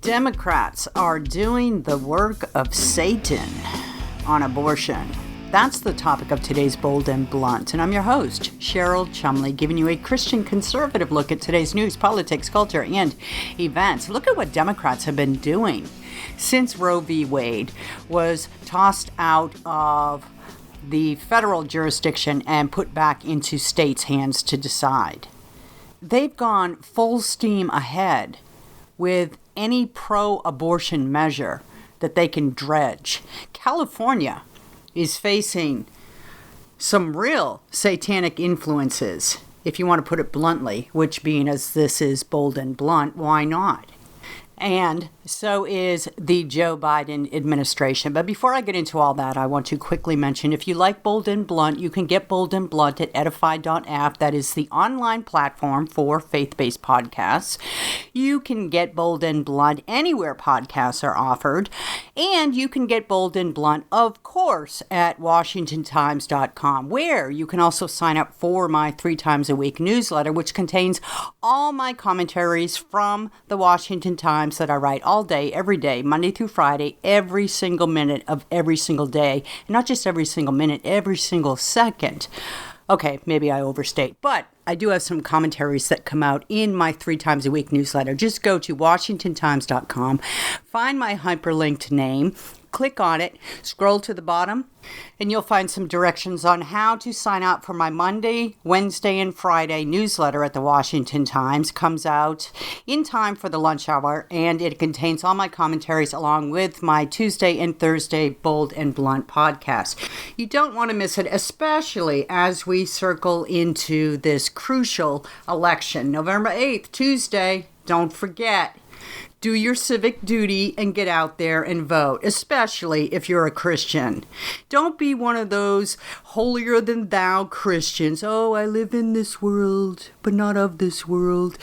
Democrats are doing the work of Satan on abortion. That's the topic of today's Bold and Blunt, and I'm your host, Cheryl Chumley, giving you a Christian conservative look at today's news, politics, culture, and events. Look at what Democrats have been doing since Roe v. Wade was tossed out of the federal jurisdiction and put back into states' hands to decide. They've gone full steam ahead with any pro-abortion measure that they can dredge. California is facing some real satanic influences, if you want to put it bluntly, which being as this is bold and blunt, why not? And so is the Joe Biden administration. But before I get into all that, I want to quickly mention, if you like Bold and Blunt, you can get Bold and Blunt at edify.app. That is the online platform for faith-based podcasts. You can get Bold and Blunt anywhere podcasts are offered. And you can get Bold and Blunt, of course, at washingtontimes.com, where you can also sign up for my 3 times a week newsletter, which contains all my commentaries from the Washington Times that I write all day, every day, Monday through Friday, every single minute of every single day. And not just every single minute, every single second. Okay, maybe I overstate, but I do have some commentaries that come out in my 3 times a week newsletter. Just go to washingtontimes.com, find my hyperlinked name, click on it, scroll to the bottom, and you'll find some directions on how to sign up for my Monday, Wednesday, and Friday newsletter at the Washington Times. Comes out in time for the lunch hour, and it contains all my commentaries along with my Tuesday and Thursday Bold and Blunt podcast. You don't want to miss it, especially as we circle into this crucial election. November 8th, Tuesday, don't forget. Do your civic duty and get out there and vote, especially if you're a Christian. Don't be one of those holier-than-thou Christians. Oh, I live in this world, but not of this world,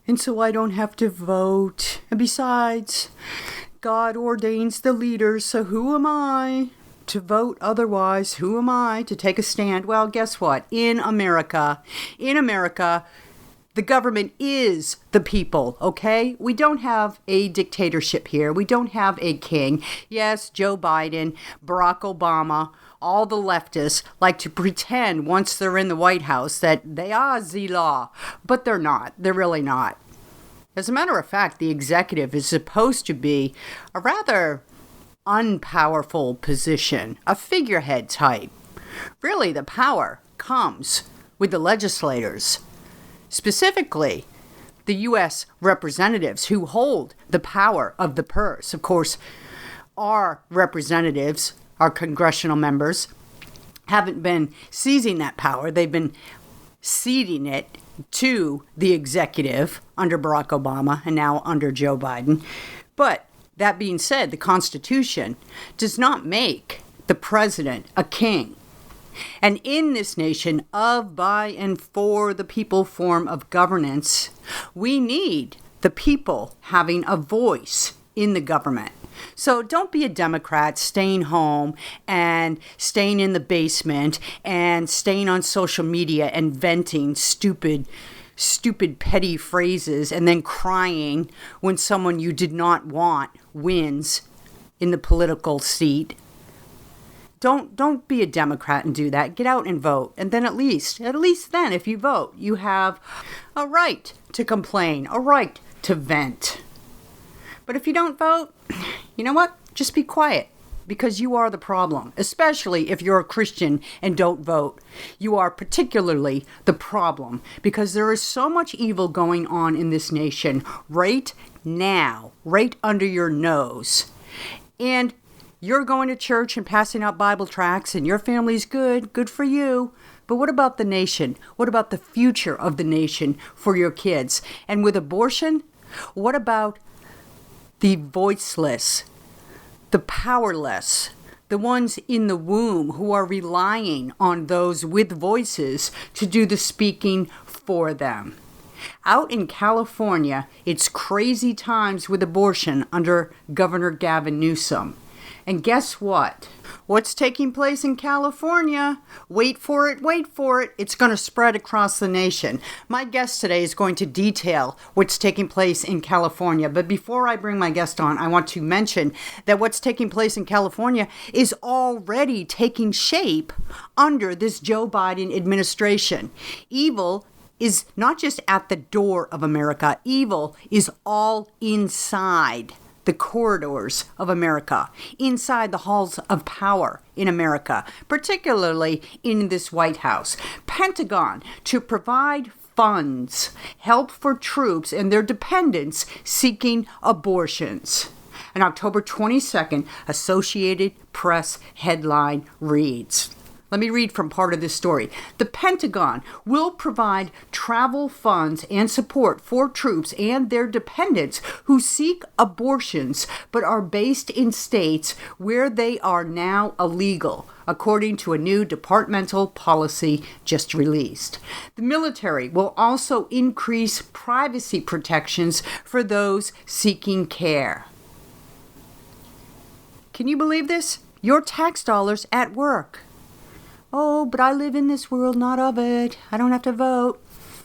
and so I don't have to vote. And besides, God ordains the leaders, so who am I to vote otherwise? Who am I to take a stand? Well, guess what? In America, the government is the people, okay? We don't have a dictatorship here. We don't have a king. Yes, Joe Biden, Barack Obama, all the leftists like to pretend once they're in the White House that they are the law, but they're not. They're really not. As a matter of fact, the executive is supposed to be a rather unpowerful position, a figurehead type. Really, the power comes with the legislators. Specifically, the U.S. representatives who hold the power of the purse. Of course, our representatives, our congressional members, haven't been seizing that power. They've been ceding it to the executive under Barack Obama and now under Joe Biden. But that being said, the Constitution does not make the president a king. And in this nation of, by, and for the people form of governance, we need the people having a voice in the government. So don't be a Democrat staying home and staying in the basement and staying on social media and venting stupid petty phrases and then crying when someone you did not want wins in the political seat. Don't be a Democrat and do that. Get out and vote. And then at least then, if you vote, you have a right to complain, a right to vent. But if you don't vote, you know what? Just be quiet, because you are the problem, especially if you're a Christian and don't vote. You are particularly the problem, because there is so much evil going on in this nation right now, right under your nose. And you're going to church and passing out Bible tracts, and your family's good for you. But what about the nation? What about the future of the nation for your kids? And with abortion, what about the voiceless, the powerless, the ones in the womb who are relying on those with voices to do the speaking for them? Out in California, it's crazy times with abortion under Governor Gavin Newsom. And guess what? What's taking place in California? Wait for it, wait for it. It's going to spread across the nation. My guest today is going to detail what's taking place in California. But before I bring my guest on, I want to mention that what's taking place in California is already taking shape under this Joe Biden administration. Evil is not just at the door of America. Evil is all inside the corridors of America, inside the halls of power in America, particularly in this White House. Pentagon to provide funds, help for troops and their dependents seeking abortions. On October 22nd, Associated Press headline reads, let me read from part of this story. The Pentagon will provide travel funds and support for troops and their dependents who seek abortions but are based in states where they are now illegal, according to a new departmental policy just released. The military will also increase privacy protections for those seeking care. Can you believe this? Your tax dollars at work. Oh, but I live in this world, not of it. I don't have to vote.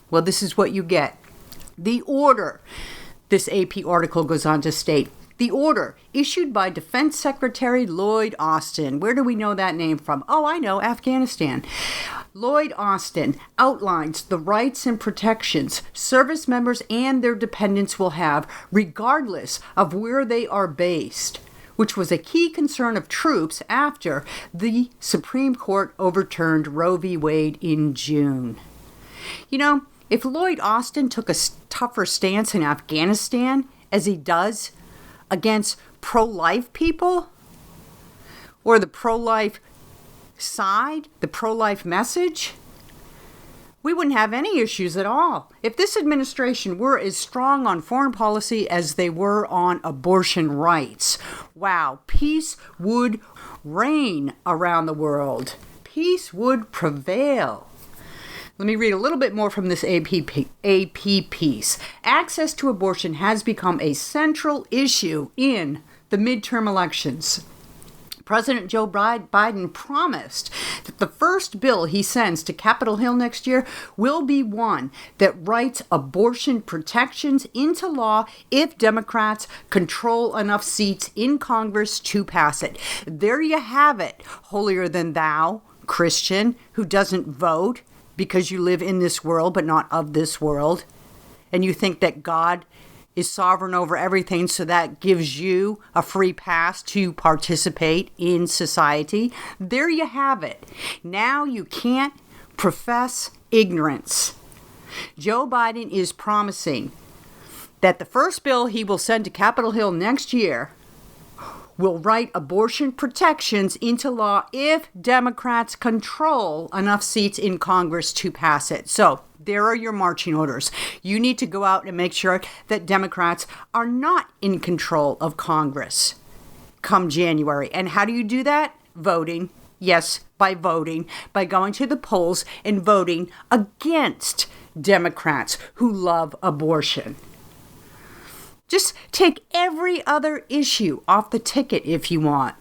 Well, this is what you get. The order, this AP article goes on to state, the order issued by Defense Secretary Floyd Austin. Where do we know that name from? Oh, I know, Afghanistan. Floyd Austin outlines the rights and protections service members and their dependents will have regardless of where they are based, which was a key concern of troops after the Supreme Court overturned Roe v. Wade in June. You know, if Floyd Austin took a tougher stance in Afghanistan, as he does against pro-life people, or the pro-life side, the pro-life message, we wouldn't have any issues at all. If this administration were as strong on foreign policy as they were on abortion rights, wow, peace would reign around the world. Peace would prevail. Let me read a little bit more from this AP piece. Access to abortion has become a central issue in the midterm elections. President Joe Biden promised that the first bill he sends to Capitol Hill next year will be one that writes abortion protections into law if Democrats control enough seats in Congress to pass it. There you have it, holier than thou, Christian, who doesn't vote because you live in this world but not of this world, and you think that God is sovereign over everything, so that gives you a free pass to participate in society. There you have it. Now you can't profess ignorance. Joe Biden is promising that the first bill he will send to Capitol Hill next year will write abortion protections into law if Democrats control enough seats in Congress to pass it. So there are your marching orders. You need to go out and make sure that Democrats are not in control of Congress come January. And how do you do that? Voting. Yes, by voting, by going to the polls and voting against Democrats who love abortion. Just take every other issue off the ticket if you want.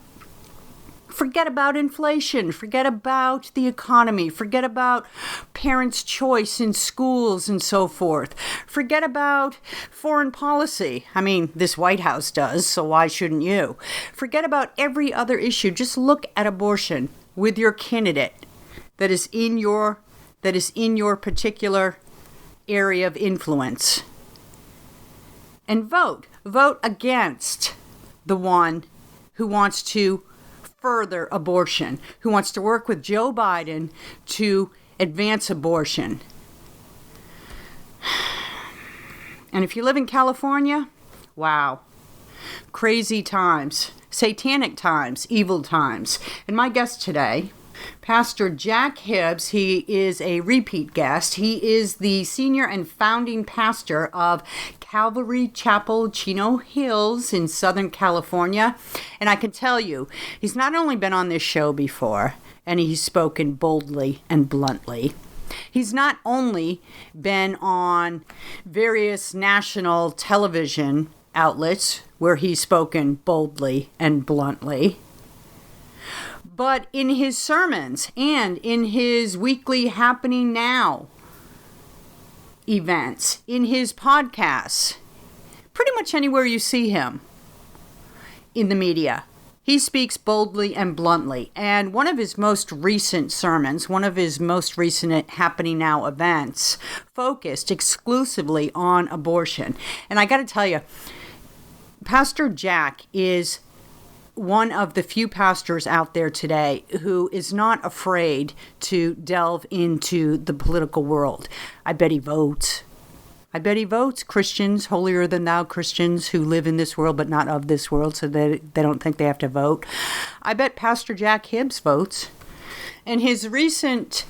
Forget about inflation. Forget about the economy. Forget about parents' choice in schools and so forth. Forget about foreign policy. I mean, this White House does, so why shouldn't you? Forget about every other issue. Just look at abortion with your candidate that is in your particular area of influence. And vote. Vote against the one who wants to further abortion, who wants to work with Joe Biden to advance abortion. And if you live in California, wow, crazy times, satanic times, evil times. And my guest today, Pastor Jack Hibbs, he is a repeat guest. He is the senior and founding pastor of Calvary Chapel, Chino Hills in Southern California. And I can tell you, he's not only been on this show before, and he's spoken boldly and bluntly. He's not only been on various national television outlets where he's spoken boldly and bluntly, but in his sermons and in his weekly Happening Now events, in his podcasts, pretty much anywhere you see him in the media, he speaks boldly and bluntly. And one of his most recent sermons, one of his most recent Happening Now events, focused exclusively on abortion. And I got to tell you, Pastor Jack is one of the few pastors out there today who is not afraid to delve into the political world. I bet he votes. Christians, holier than thou Christians who live in this world but not of this world, so they don't think they have to vote. I bet Pastor Jack Hibbs votes. And his recent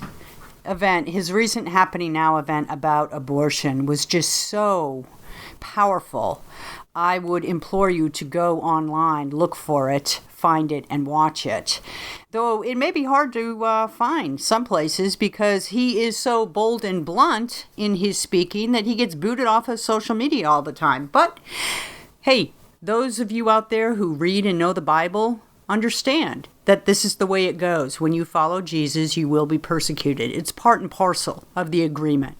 Happening Now event about abortion was just so powerful. I would implore you to go online, look for it, find it, and watch it. Though it may be hard to find some places because he is so bold and blunt in his speaking that he gets booted off of social media all the time. But, hey, those of you out there who read and know the Bible understand that this is the way it goes. When you follow Jesus, you will be persecuted. It's part and parcel of the agreement.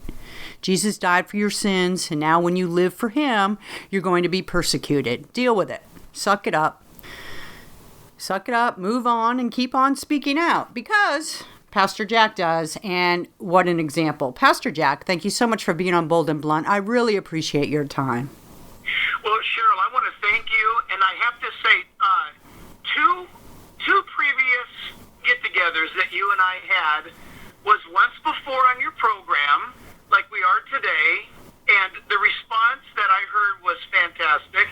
Jesus died for your sins, and now when you live for him, you're going to be persecuted. Deal with it. Suck it up. Suck it up, move on, and keep on speaking out, because Pastor Jack does, and what an example. Pastor Jack, thank you so much for being on Bold and Blunt. I really appreciate your time. Well, Cheryl, I want to thank you, and I have to say, two previous get-togethers that you and I had was once before on your program, like we are today, and the response that I heard was fantastic.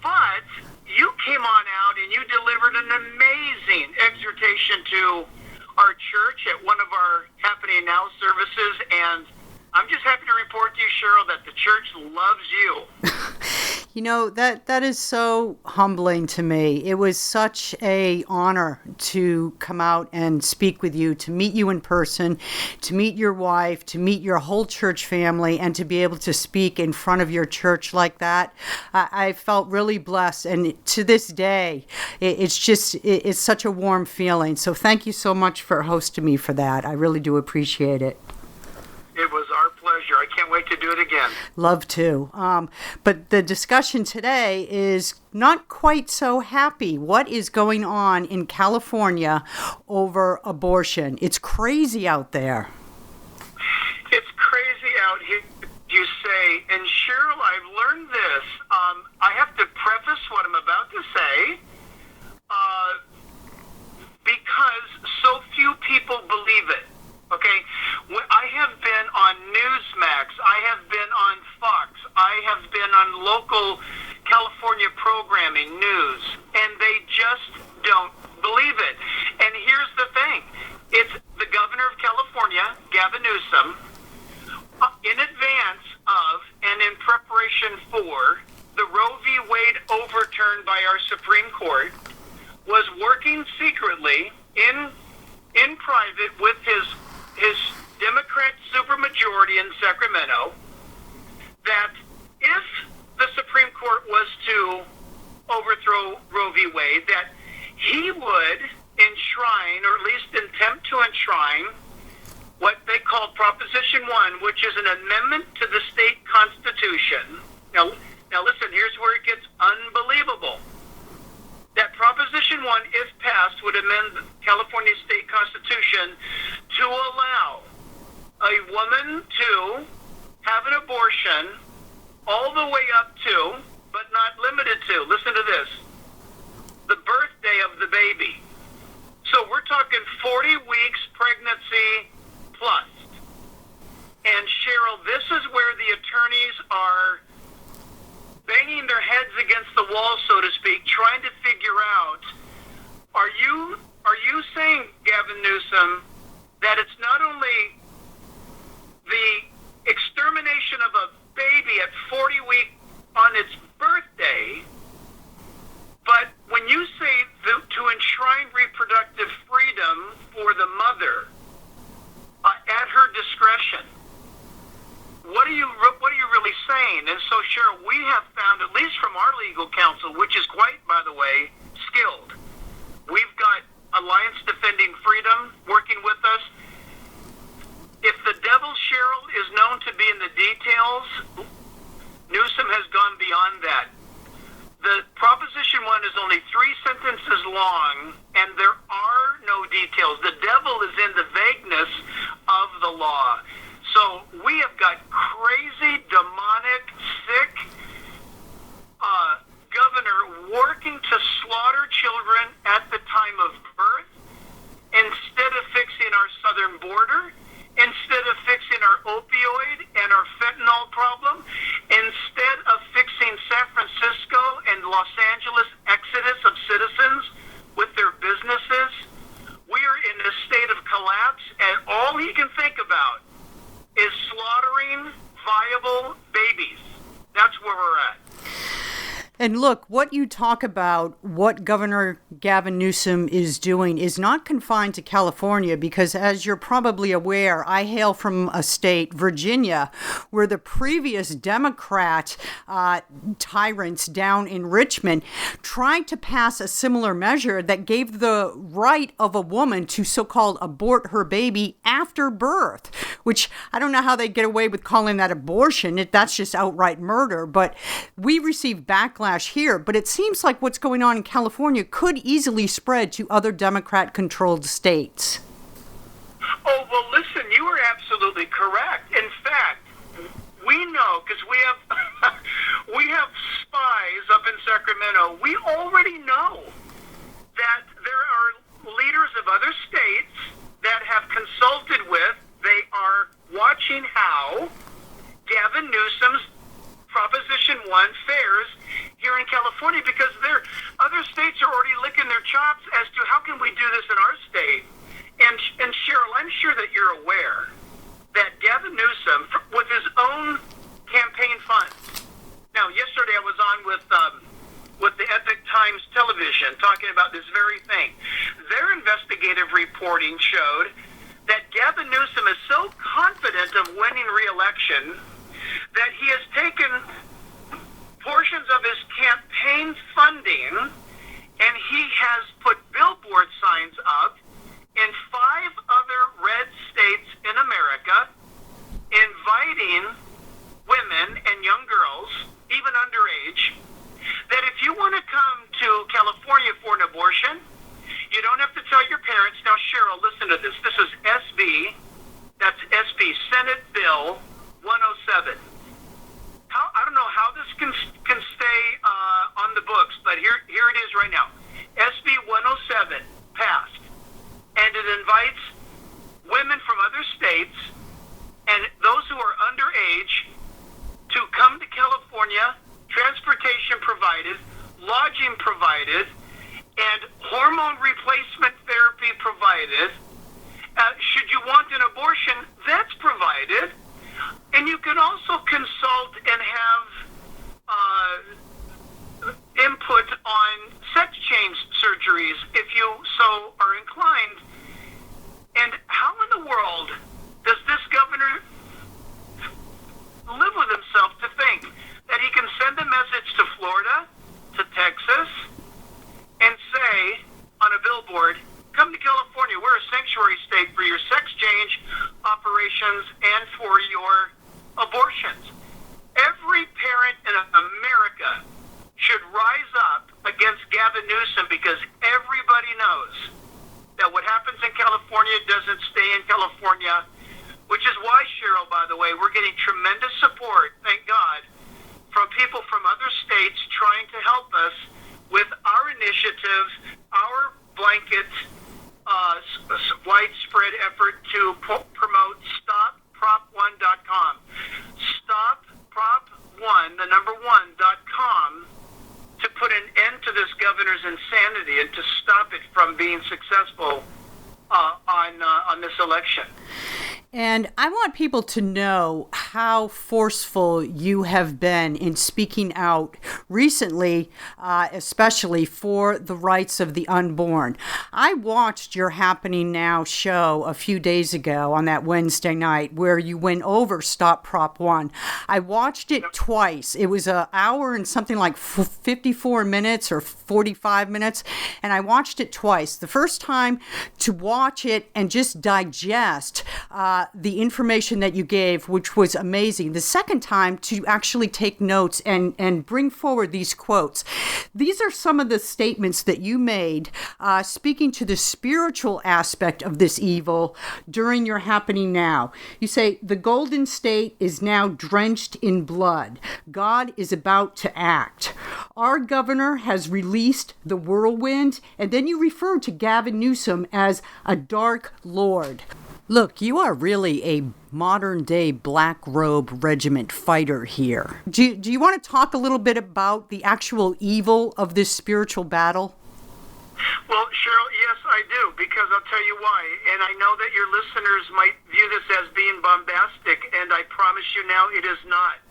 But you came on out and you delivered an amazing exhortation to our church at one of our Happening Now services, and I'm just happy to report to you, Cheryl, that the church loves you. You know, that is so humbling to me. It was such an honor to come out and speak with you, to meet you in person, to meet your wife, to meet your whole church family, and to be able to speak in front of your church like that. I felt really blessed, and to this day, it's such a warm feeling. So thank you so much for hosting me for that. I really do appreciate it. It was our pleasure. I can't wait to do it again. Love to. But the discussion today is not quite so happy. What is going on in California over abortion? It's crazy out there. It's crazy out here, you say. And Cheryl, I've learned this. I have to preface what I'm about to say because so few people believe it. Okay, I have been on Newsmax, I have been on Fox, I have been on local California programming news, and they just don't believe it. And here's the thing, it's the governor of California, Gavin Newsom, in advance of and in preparation for the Roe v. Wade overturn by our Supreme Court, was working secretly in private with his Democrat supermajority in Sacramento, that if the Supreme Court was to overthrow Roe v. Wade, that he would enshrine, or at least attempt to enshrine, what they call Proposition 1, which is an amendment to the state constitution. Now listen, here's where it gets unbelievable. That Proposition 1, if passed, would amend the California state constitution to allow a woman to have an abortion all the way up to, but not limited to, listen to this, the birthday of the baby. So we're talking 40 weeks pregnancy plus. And Cheryl, this is where the attorneys are banging their heads against the wall, so to speak, trying to figure out, are you saying, Gavin Newsom, that it's not only the extermination of a baby at 40 weeks on its birthday, but when you say to enshrine reproductive freedom for the mother at her discretion, what are you really saying? And so, Cheryl, we have found, at least from our legal counsel, which is quite, by the way, skilled, we've got Alliance Defending Freedom, working with us. If the devil, Cheryl, is known to be in the details, Newsom has gone beyond that. The Proposition 1 is only 3 sentences long, and there are no details. The devil is in the vagueness of the law. So we have got crazy, demonic, sick governor working to slaughter children at the time of birth instead of fixing our southern border, instead of fixing our opioid and our fentanyl problem, instead of fixing San Francisco and Los Angeles exodus of citizens with their businesses. We are in a state of collapse, and all he can think about is slaughtering viable babies. That's where we're at. And look, what you talk about, what Governor Gavin Newsom is doing is not confined to California, because as you're probably aware, I hail from a state, Virginia, where the previous Democrat tyrants down in Richmond tried to pass a similar measure that gave the right of a woman to so-called abort her baby after birth, which I don't know how they get away with calling that abortion. That's just outright murder. But we received backlash here, but it seems like what's going on in California could easily spread to other Democrat-controlled states. Oh, well, listen, you are absolutely correct. In fact, we know, because we have spies up in Sacramento, we already know that there are leaders of other states that have consulted with, they are watching how Gavin Newsom's Proposition 1 fares here in California, because other states are already licking their chops as to how can we do this in our state. And Cheryl, I'm sure that you're aware that Gavin Newsom, with his own campaign funds. Now, yesterday I was on with the Epic Times television talking about this very thing. Their investigative reporting showed that Gavin Newsom is so confident of winning re-election that he has taken portions of his campaign funding and he has put billboard signs up in 5 other red states in America, inviting women and young girls, even underage, that if you want to come to California for an abortion, you don't have to tell your parents. Now, Cheryl, listen to this. This is that's SB, Senate Bill 107. I don't know how this can stay on the books, but here it is right now. SB 107 passed, and it invites women from other states and those who are underage to come to California, transportation provided, lodging provided, and hormone replacement therapy provided. Should you want an abortion, that's provided. And you can also consult and have input on sex change surgeries if you so are inclined. And how in the world does this governor live with himself to think that he can send a message to Florida, to Texas, and say on a billboard, come to California, we're a sanctuary state for your sex change operations and for your abortions. Every parent in America should rise up against Gavin Newsom, because everybody knows that what happens in California doesn't stay in California, which is why, Cheryl, by the way, we're getting tremendous support, thank God, from people from other states trying to help us with our initiative, our blanket widespread effort to promote StopProp1.com. StopProp1, the number 1.com, to put an end to this governor's insanity and to stop it from being successful on this election. And I want people to know how forceful you have been in speaking out recently, especially for the rights of the unborn. I watched your Happening Now show a few days ago on that Wednesday night where you went over Stop Prop 1. I watched it twice. It was an hour and something like 54 minutes or 45 minutes, and I watched it twice. The first time to watch it and just digest the information that you gave, which was amazing. The second time to actually take notes and bring forward these quotes. These are some of the statements that you made speaking to the spiritual aspect of this evil during your Happening Now. You say, the Golden State is now drenched in blood. God is about to act. Our governor has released the whirlwind, and then you refer to Gavin Newsom as a dark lord. Look, you are really a modern-day Black Robe Regiment fighter here. Do you want to talk a little bit about the actual evil of this spiritual battle? Well, Cheryl, yes, I do, because I'll tell you why. And I know that your listeners might view this as being bombastic, and I promise you now it is not.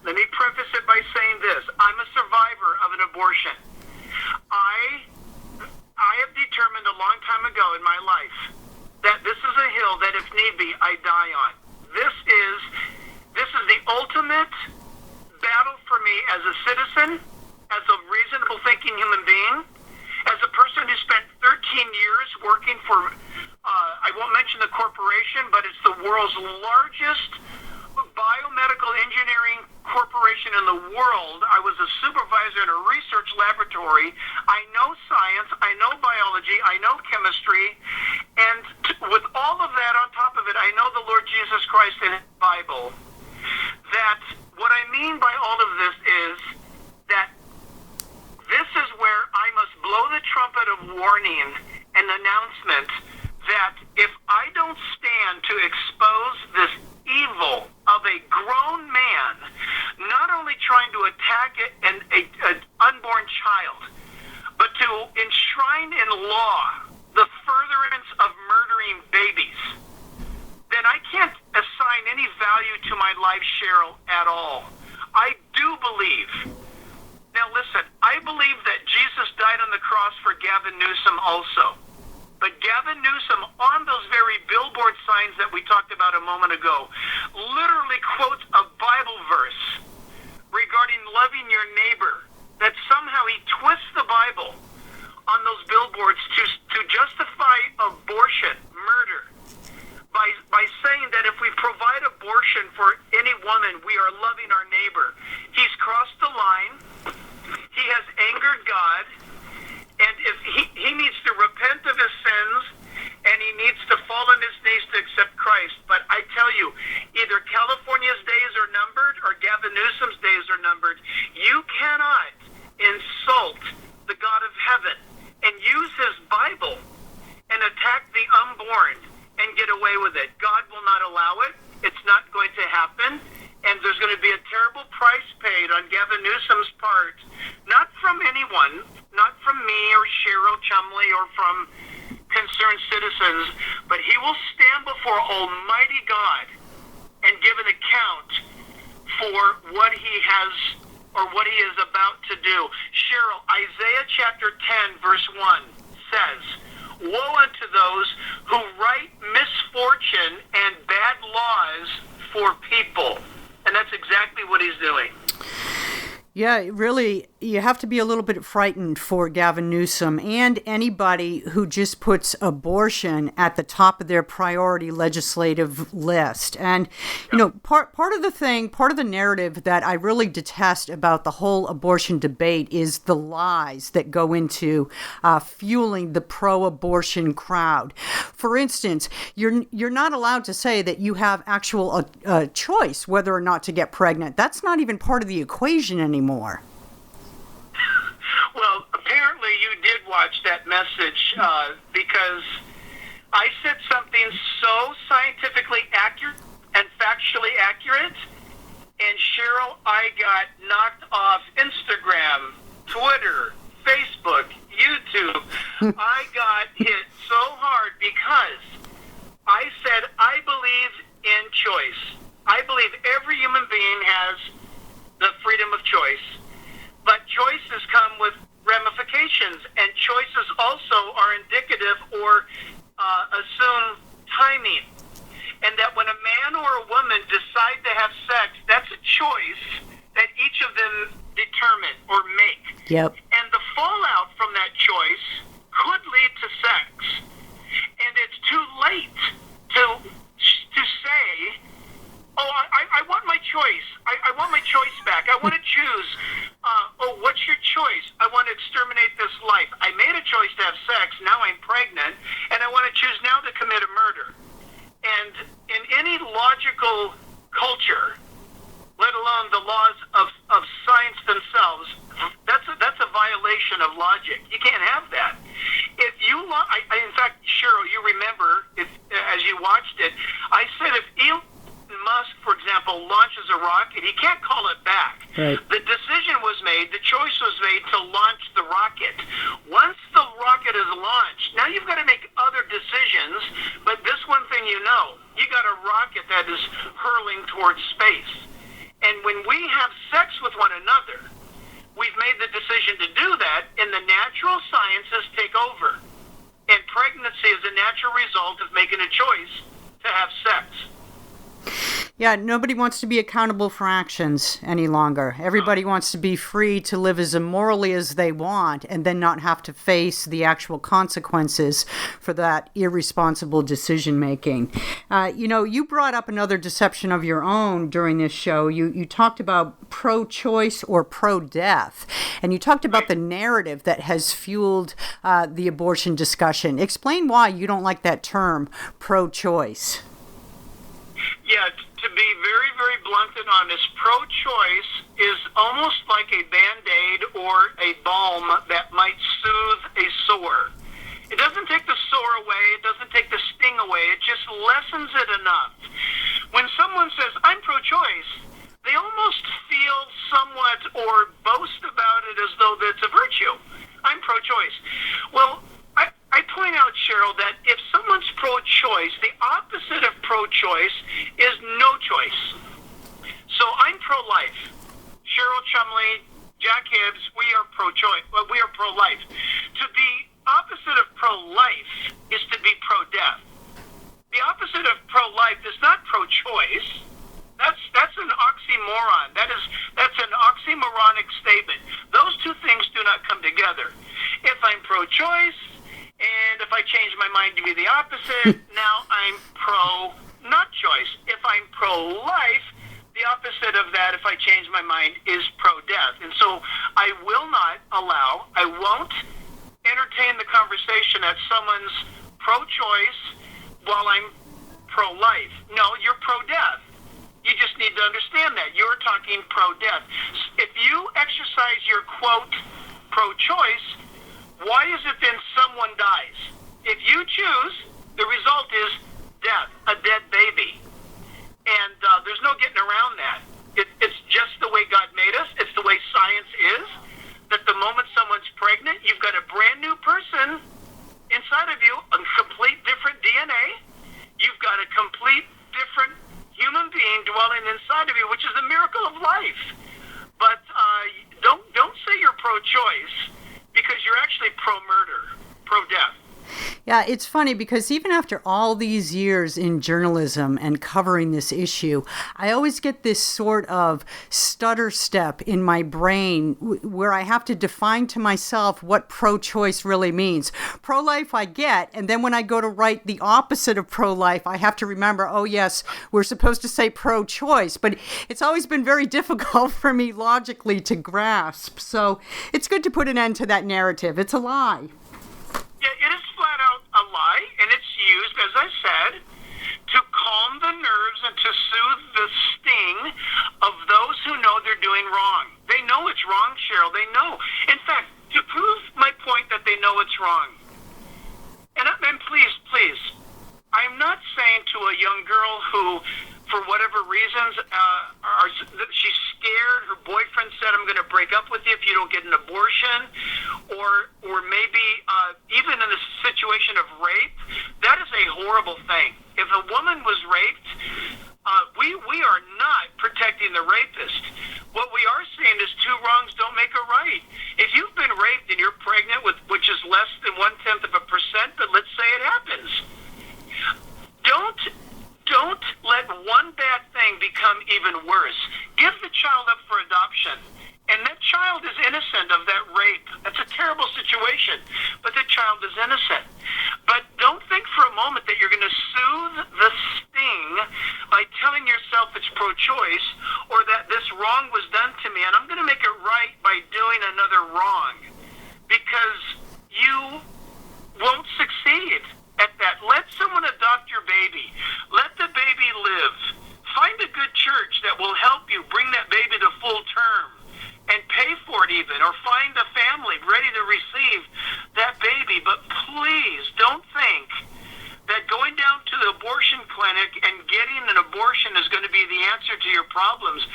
Let me preface it by saying this. I'm a survivor of an abortion. I have determined a long time ago in my life that this is a hill that, if need be, I die on. This is the ultimate battle for me as a citizen, as a reasonable thinking human being, as a person who spent 13 years working for, I won't mention the corporation, but it's the world's largest biomedical engineering corporation in the world. I was a supervisor in a research laboratory. I know science, I know biology, I know chemistry, and with all of that on top of it, I know the Lord Jesus Christ in His Bible. That what I mean by all of this is that this is where I must blow the trumpet of warning and announcement that if I don't stand to expose this evil of a grown man, not only trying to attack an unborn child, but to enshrine in law the furtherance of murdering babies, then I can't assign any value to my life, Cheryl, at all. I do believe. Now listen, I believe that Jesus died on the cross for Gavin Newsom also. But Gavin Newsom, on those very billboard signs that we talked about a moment ago, literally quotes a Bible verse regarding loving your neighbor, that somehow he twists the Bible on those billboards to justify abortion, murder, by saying that if we provide abortion for any woman, we are loving our neighbor. He's crossed the line. He has angered God. And if he needs to repent of his sins, and he needs to fall on his knees to accept Christ. But I tell you, either California's days are numbered or Gavin Newsom's days are numbered. You cannot insult the God of heaven and use his Bible and attack the unborn and get away with it. God will not allow it. It's not going to happen. And there's going to be a terrible price paid on Gavin Newsom's part, not from anyone, not from me or Cheryl Chumley or from concerned citizens, but he will stand before Almighty God and give an account for what he has or what he is about to do. Cheryl, Isaiah chapter 10, verse 1 says, "Woe unto those who write misfortune and bad laws for people." And that's exactly what he's doing. Yeah, really, you have to be a little bit frightened for Gavin Newsom and anybody who just puts abortion at the top of their priority legislative list. And, you know, part of the narrative that I really detest about the whole abortion debate is the lies that go into fueling the pro-abortion crowd. For instance, you're not allowed to say that you have actual choice whether or not to get pregnant. That's not even part of the equation anymore. Well, apparently you did watch that message because I said something so scientifically accurate and factually accurate, and Cheryl, I got knocked off Instagram, Twitter, Facebook, YouTube. I got hit so hard because I said I believe in choice. I believe every Yep. And the fallout from that choice could lead to sex. And it's too late to say, oh, I want my choice. I want my choice back. I want to choose. Oh, what's your choice? I want to exterminate this life. I made a choice to have sex. Now I'm pregnant. And I want to choose now to commit a murder. And in any logical culture, let alone the laws of science themselves, that's a violation of logic. You can't have that. If you, in fact, Cheryl, you remember, as you watched it, I said if Elon Musk, for example, launches a rocket, he can't call it back. Right. The decision was made, the choice was made to launch the rocket. Once the rocket is launched, now you've got to make other decisions, but this one thing you know, you got a rocket that is hurling towards space. And when we have sex with one another, we've made the decision to do that, and the natural sciences take over. And pregnancy is a natural result of making a choice to have sex. Yeah, nobody wants to be accountable for actions any longer. Everybody wants to be free to live as immorally as they want and then not have to face the actual consequences for that irresponsible decision making. You brought up another deception of your own during this show. You talked about pro-choice or pro-death, and you talked about the narrative that has fueled the abortion discussion. Explain why you don't like that term, pro-choice. Yeah, to be very, very blunt and honest, pro-choice is almost like a Band-Aid or a balm that might soothe a sore. It doesn't take the sore away. It doesn't take the sting away. It just lessens it enough. When someone says, I'm pro-choice, they almost feel somewhat or boast about it as though that's a virtue. I'm pro-choice. Well, I point out, Cheryl, that if someone's pro-choice, the opposite of pro-choice is no choice. So I'm pro-life. Cheryl Chumley, Jack Hibbs, we are pro-choice. Well, we are pro-life. To be opposite of pro-life is to be pro-death. The opposite of pro-life is not pro-choice. That's an oxymoron. That's an oxymoronic statement. Those two things do not come together. If I'm pro-choice, and if I change my mind to be the opposite, now I'm pro-not choice. If I'm pro-life, the opposite of that, if I change my mind, is pro-death. And so I won't entertain the conversation that someone's pro-choice while I'm pro-life. No, you're pro-death. You just need to understand that. You're talking pro-death. If you exercise your, quote, pro-choice, why is it then someone dies? If you choose, the result is death, a dead baby. And there's no getting around that. It's just the way God made us. It's the way science is. That the moment someone's pregnant, you've got a brand new person inside of you, a complete different DNA. You've got a complete different human being dwelling inside of you, which is a miracle of life. But don't say you're pro-choice, because you're actually pro-murder, pro-death. Yeah, it's funny because even after all these years in journalism and covering this issue, I always get this sort of stutter step in my brain where I have to define to myself what pro-choice really means. Pro-life I get, and then when I go to write the opposite of pro-life, I have to remember, oh yes, we're supposed to say pro-choice, but it's always been very difficult for me logically to grasp. So it's good to put an end to that narrative. It's a lie. Yeah, it is flat out a lie, and it's used, as I said, to calm the nerves and to soothe the sting of those who know they're doing wrong. They know it's wrong, Cheryl. They know. In fact, to prove my point that they know it's wrong, and please, I'm not saying to a young girl who, for whatever reasons, she's scared, her boyfriend said, I'm going to break up with you if you don't get an abortion, or maybe even in a situation of rape. That is a horrible thing. If a woman was raped, we are not protecting the rapist. What we are saying is two wrongs don't make a right. If you've been raped and you're pregnant, which is less than 0.1%, but let's say it happens, don't let one bad thing become even worse. Give the child up for adoption. And that child is innocent of that rape. That's a terrible situation, but the child is innocent. But don't think for a moment that you're going to soothe the sting by telling yourself it's pro-choice or that this wrong was done to me and I'm going to make it right by doing another wrong, because you won't succeed at that. Let someone adopt your baby. Let the baby live. Find a good church that will help you bring that baby to full term and pay for it even, or find a family ready to receive that baby. But please don't think that going down to the abortion clinic and getting an abortion is going to be the answer to your problems.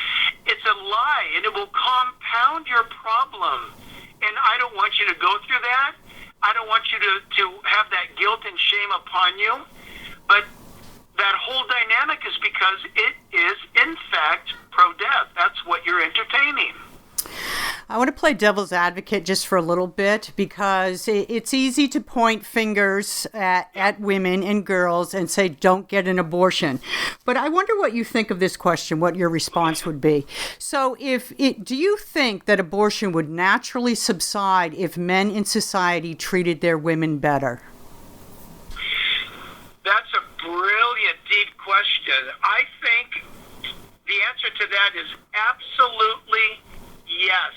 It's a lie, and it will compound your problem. And I don't want you to go through that. I don't want you to have that guilt and shame upon you. But that whole dynamic is because it is, in fact, pro-death. That's what you're entertaining. I want to play devil's advocate just for a little bit, because it's easy to point fingers at women and girls and say, don't get an abortion. But I wonder what you think of this question, what your response would be. So do you think that abortion would naturally subside if men in society treated their women better? That's a brilliant, deep question. I think the answer to that is absolutely yes.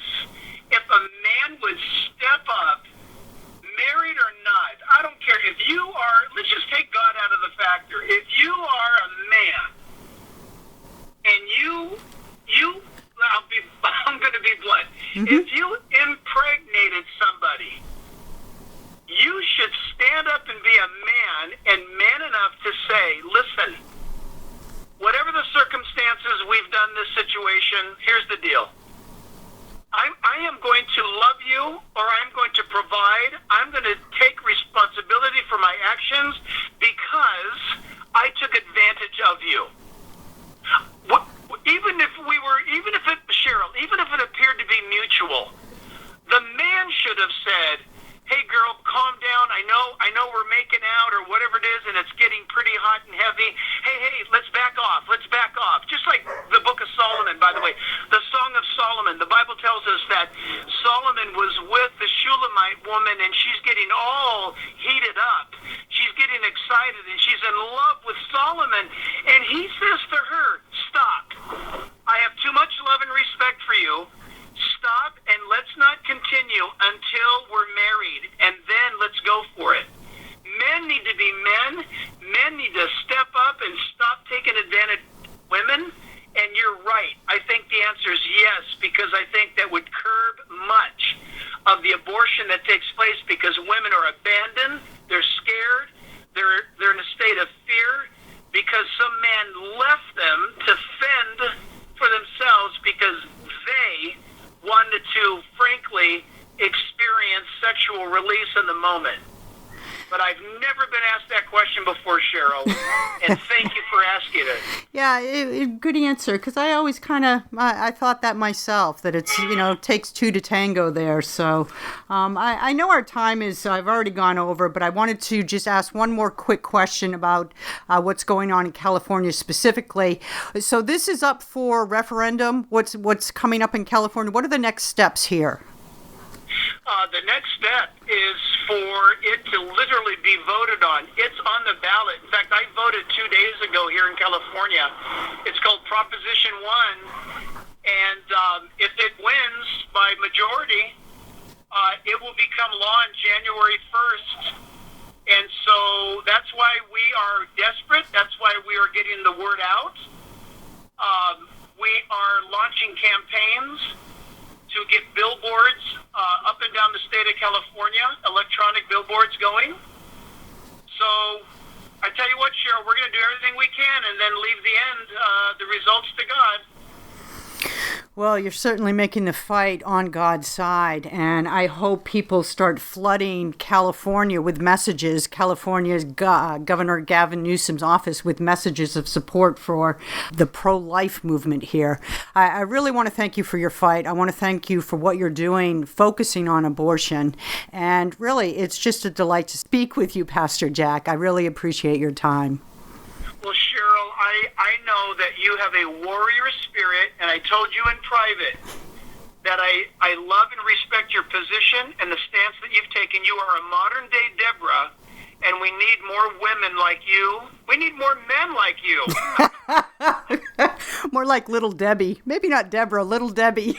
If a man would step up, married or not, I don't care. If you are, let's just take God out of the factor. If you are a man and I'm going to be blunt. Mm-hmm. If you impregnated somebody, you should stand up and be a man, and man enough to say, listen, whatever the circumstances we've done this situation, here's the deal. I am going to love you, or I'm going to provide. I'm going to take responsibility for my actions because I took advantage of you. Even if it appeared to be mutual, the man should have said, hey girl, calm down. I know we're making out or whatever it is, and it's getting pretty hot and heavy. Hey, let's back off. Just like the book of Solomon, by the way, the Song of Solomon, the Bible tells us that Solomon was with the Shulamite woman, and she's getting all heated up. She's getting excited, and she's in love with Solomon, and he says to her, stop. I have too much love and respect for you. Stop, and let's not continue until we're married, and then let's go for it. Men need to be men. Men need to step up and stop taking advantage of women. And you're right. I think the answer is yes, because I think that would curb much of the abortion that takes place, because women are abandoned. They're scared. They're in a state of fear because some man left them to fend for themselves because they wanted to, frankly, experience sexual release in the moment. But I've never been asked that question before, Cheryl, and thank you for asking it. Yeah, good answer, because I always I thought that myself, that it's, takes two to tango there. So I know our time is, I've already gone over, but I wanted to just ask one more quick question about what's going on in California specifically. So this is up for referendum. What's coming up in California? What are the next steps here? The next step is for it to literally be voted on. It's on the ballot. In fact, I voted 2 days ago here in California. It's called Proposition 1. And if it wins by majority, it will become law on January 1st. And so that's why we are desperate. That's why we are getting the word out. We are launching campaigns to get billboards up and down the state of California, electronic billboards going. So I tell you what, Cheryl, we're going to do everything we can and then leave the results to God. Well, you're certainly making the fight on God's side, and I hope people start flooding California with messages, California's Governor Gavin Newsom's office with messages of support for the pro-life movement here. I really want to thank you for your fight. I want to thank you for what you're doing, focusing on abortion, and really, it's just a delight to speak with you, Pastor Jack. I really appreciate your time. Well, Cheryl, I know that you have a warrior spirit, and I told you in private that I love and respect your position and the stance that you've taken. You are a modern-day Deborah, and we need more women like you. We need more men like you. More like Little Debbie. Maybe not Deborah, Little Debbie.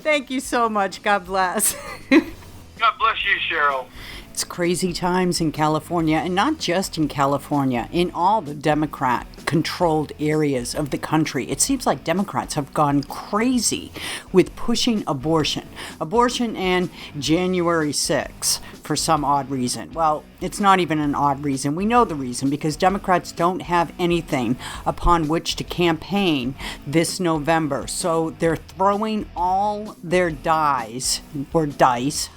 Thank you so much. God bless. God bless you, Cheryl. It's crazy times in California, and not just in California, in all the Democrat-controlled areas of the country. It seems like Democrats have gone crazy with pushing abortion and January 6th for some odd reason. Well, it's not even an odd reason. We know the reason, because Democrats don't have anything upon which to campaign this November. So they're throwing all their dice,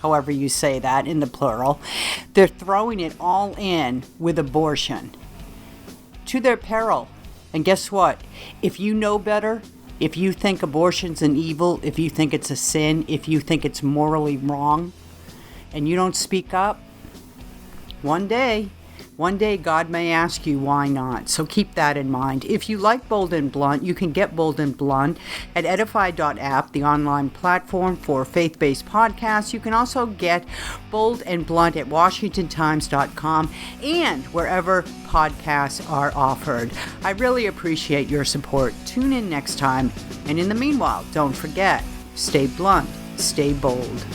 however you say that in the plural, they're throwing it all in with abortion to their peril. And guess what? If you know better, if you think abortion's an evil, if you think it's a sin, if you think it's morally wrong, and you don't speak up, one day God may ask you why not. So keep that in mind. If you like Bold and Blunt, you can get Bold and Blunt at edify.app, the online platform for faith-based podcasts. You can also get Bold and Blunt at washingtontimes.com and wherever podcasts are offered. I really appreciate your support. Tune in next time. And in the meanwhile, don't forget, stay blunt, stay bold.